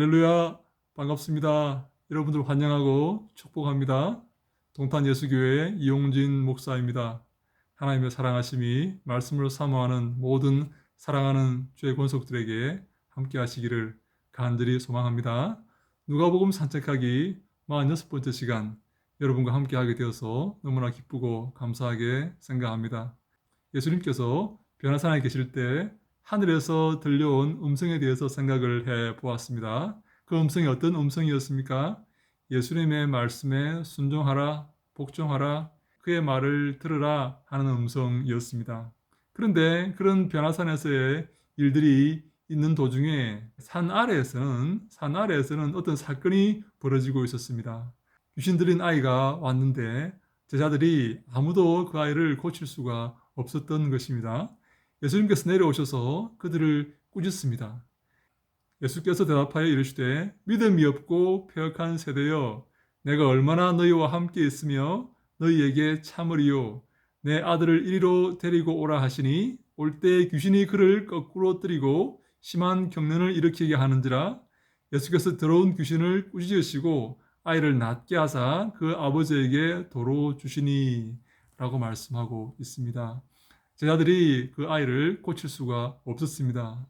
할렐루야, 반갑습니다. 여러분들 환영하고 축복합니다. 동탄예수교회 이용진 목사입니다. 하나님의 사랑하심이 말씀을 사모하는 모든 사랑하는 주의 권속들에게 함께 하시기를 간절히 소망합니다. 누가복음 산책하기 46번째 시간, 여러분과 함께 하게 되어서 너무나 기쁘고 감사하게 생각합니다. 예수님께서 변화산에 계실 때 하늘에서 들려온 음성에 대해서 생각을 해 보았습니다. 그 음성이 어떤 음성이었습니까? 예수님의 말씀에 순종하라, 복종하라, 그의 말을 들으라 하는 음성이었습니다. 그런데 그런 변화산에서의 일들이 있는 도중에 산 아래에서는 어떤 사건이 벌어지고 있었습니다. 귀신 들린 아이가 왔는데 제자들이 아무도 그 아이를 고칠 수가 없었던 것입니다. 예수님께서 내려오셔서 그들을 꾸짖습니다. 예수께서 대답하여 이르시되 믿음이 없고 패역한 세대여, 내가 얼마나 너희와 함께 있으며 너희에게 참으리요. 내 아들을 이리로 데리고 오라 하시니 올 때 귀신이 그를 거꾸로 뜨리고 심한 경련을 일으키게 하는지라. 예수께서 들어온 귀신을 꾸짖으시고 아이를 낫게 하사 그 아버지에게 도로 주시니 라고 말씀하고 있습니다. 제자들이 그 아이를 고칠 수가 없었습니다.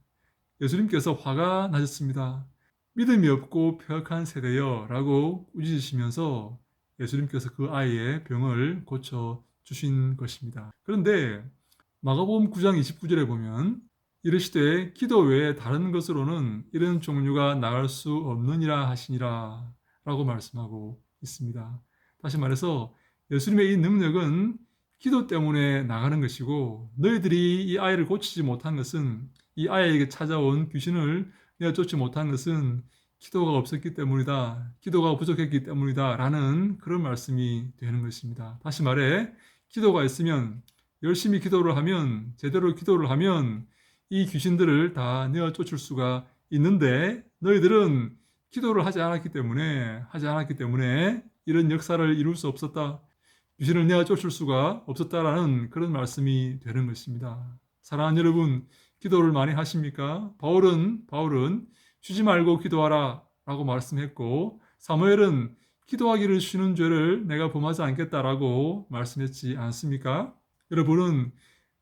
예수님께서 화가 나셨습니다. 믿음이 없고 패역한 세대여 라고 꾸짖으시면서 예수님께서 그 아이의 병을 고쳐 주신 것입니다. 그런데 마가복음 9장 29절에 보면 이르시되 기도 외에 다른 것으로는 이런 종류가 나갈 수 없느니라 하시니라 라고 말씀하고 있습니다. 다시 말해서 예수님의 이 능력은 기도 때문에 나가는 것이고, 너희들이 이 아이를 고치지 못한 것은, 이 아이에게 찾아온 귀신을 내어쫓지 못한 것은 기도가 없었기 때문이다, 기도가 부족했기 때문이다 라는 그런 말씀이 되는 것입니다. 다시 말해, 기도가 있으면, 열심히 기도를 하면, 제대로 기도를 하면 이 귀신들을 다 내어쫓을 수가 있는데, 너희들은 기도를 하지 않았기 때문에 이런 역사를 이룰 수 없었다, 귀신을 내어쫓을 수가 없었다라는 그런 말씀이 되는 것입니다. 사랑하는 여러분, 기도를 많이 하십니까? 바울은 쉬지 말고 기도하라 라고 말씀했고, 사무엘은 기도하기를 쉬는 죄를 내가 범하지 않겠다라고 말씀했지 않습니까? 여러분은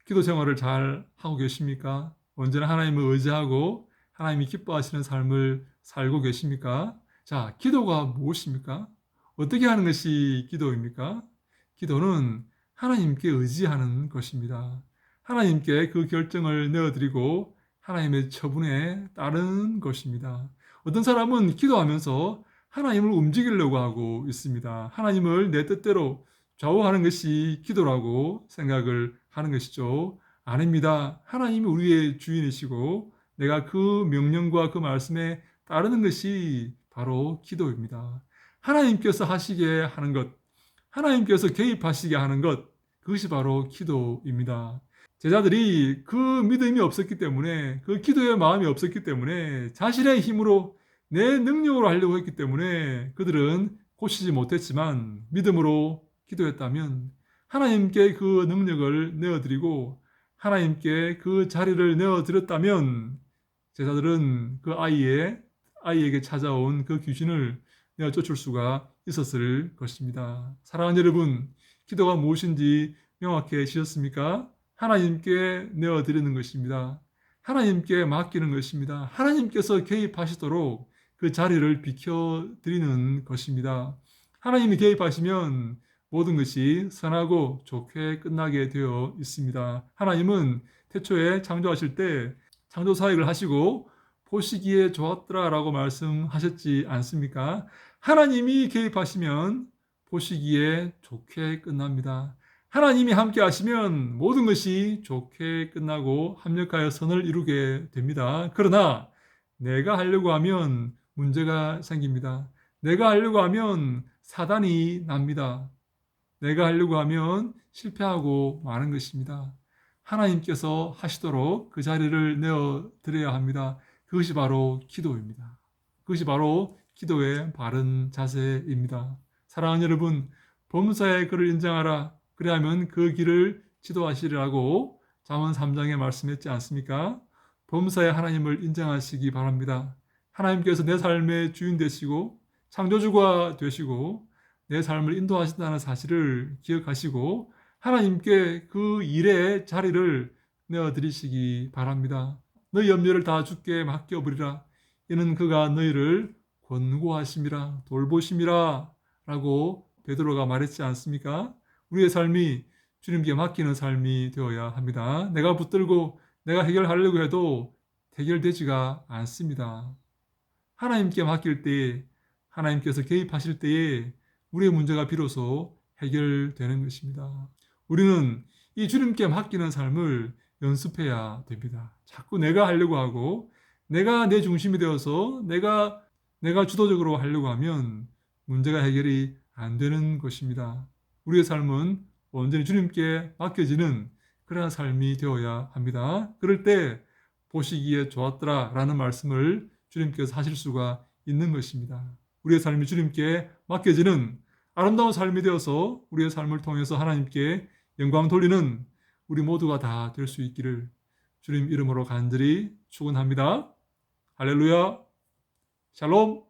기도 생활을 잘 하고 계십니까? 언제나 하나님을 의지하고 하나님이 기뻐하시는 삶을 살고 계십니까? 자, 기도가 무엇입니까? 어떻게 하는 것이 기도입니까? 기도는 하나님께 의지하는 것입니다. 하나님께 그 결정을 내어드리고 하나님의 처분에 따르는 것입니다. 어떤 사람은 기도하면서 하나님을 움직이려고 하고 있습니다. 하나님을 내 뜻대로 좌우하는 것이 기도라고 생각을 하는 것이죠. 아닙니다. 하나님이 우리의 주인이시고 내가 그 명령과 그 말씀에 따르는 것이 바로 기도입니다. 하나님께서 하시게 하는 것, 하나님께서 개입하시게 하는 것, 그것이 바로 기도입니다. 제자들이 그 믿음이 없었기 때문에, 그 기도의 마음이 없었기 때문에, 자신의 힘으로 내 능력으로 하려고 했기 때문에 그들은 고치지 못했지만, 믿음으로 기도했다면 하나님께 그 능력을 내어드리고 하나님께 그 자리를 내어드렸다면 제자들은 그 아이에게 찾아온 그 귀신을 내어쫓을 수가 있었을 것입니다. 사랑하는 여러분, 기도가 무엇인지 명확해지셨습니까? 하나님께 내어드리는 것입니다. 하나님께 맡기는 것입니다. 하나님께서 개입하시도록 그 자리를 비켜드리는 것입니다. 하나님이 개입하시면 모든 것이 선하고 좋게 끝나게 되어 있습니다. 하나님은 태초에 창조하실 때 창조 사역을 하시고 보시기에 좋았더라라고 말씀하셨지 않습니까? 하나님이 개입하시면 보시기에 좋게 끝납니다. 하나님이 함께 하시면 모든 것이 좋게 끝나고 합력하여 선을 이루게 됩니다. 그러나 내가 하려고 하면 문제가 생깁니다. 내가 하려고 하면 사단이 납니다. 내가 하려고 하면 실패하고 마는 것입니다. 하나님께서 하시도록 그 자리를 내어드려야 합니다. 그것이 바로 기도입니다. 그것이 바로 기도의 바른 자세입니다. 사랑하는 여러분, 범사의 그를 인정하라. 그래야면 그 길을 지도하시리라고 잠언 3장에 말씀했지 않습니까? 범사의 하나님을 인정하시기 바랍니다. 하나님께서 내 삶의 주인 되시고 창조주가 되시고 내 삶을 인도하신다는 사실을 기억하시고 하나님께 그 일의 자리를 내어드리시기 바랍니다. 너희 염려를 다 주께 맡겨버리라. 이는 그가 너희를 권고하심이라 돌보심이라 라고 베드로가 말했지 않습니까? 우리의 삶이 주님께 맡기는 삶이 되어야 합니다. 내가 붙들고 내가 해결하려고 해도 해결되지가 않습니다. 하나님께 맡길 때에 하나님께서 개입하실 때에 우리의 문제가 비로소 해결되는 것입니다. 우리는 이 주님께 맡기는 삶을 연습해야 됩니다. 자꾸 내가 하려고 하고 내가 내 중심이 되어서 내가 주도적으로 하려고 하면 문제가 해결이 안 되는 것입니다. 우리의 삶은 온전히 주님께 맡겨지는 그러한 삶이 되어야 합니다. 그럴 때 보시기에 좋았더라 라는 말씀을 주님께서 하실 수가 있는 것입니다. 우리의 삶이 주님께 맡겨지는 아름다운 삶이 되어서 우리의 삶을 통해서 하나님께 영광 돌리는 우리 모두가 다 될 수 있기를 주님 이름으로 간절히 축원합니다. 할렐루야. 샬롬.